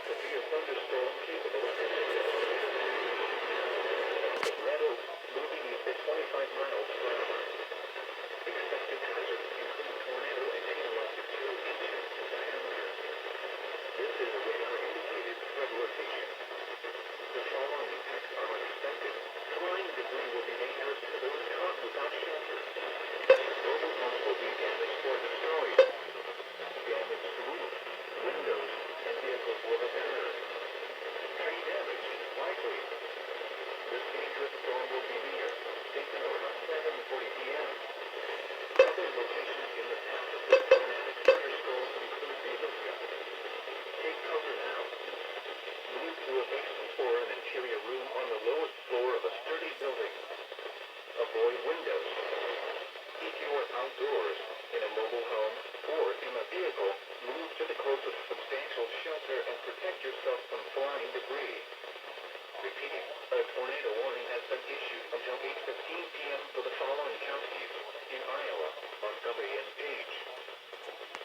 could be a thunderstorm capable of metals moving at 25 miles per hour. Expected hazards include tornado and hail up to 2 inches in diameter. This is a radar indicated threat location. The following impacts are expected. Flying debris will be dangerous to those caught without shelter. Mobile homes will be damaged or destroyed. Damaged roof, windows, and vehicles will repair. Tree damage likely. This dangerous storm will be near. Take note at 7:40 p.m. Other locations in the path of this dramatic thunderstorm include Alaska. Take cover now. Move to a basement or an interior room on the lowest floor of a sturdy building. Avoid windows. If you are outdoors, in a mobile home, or in a vehicle, move to the closest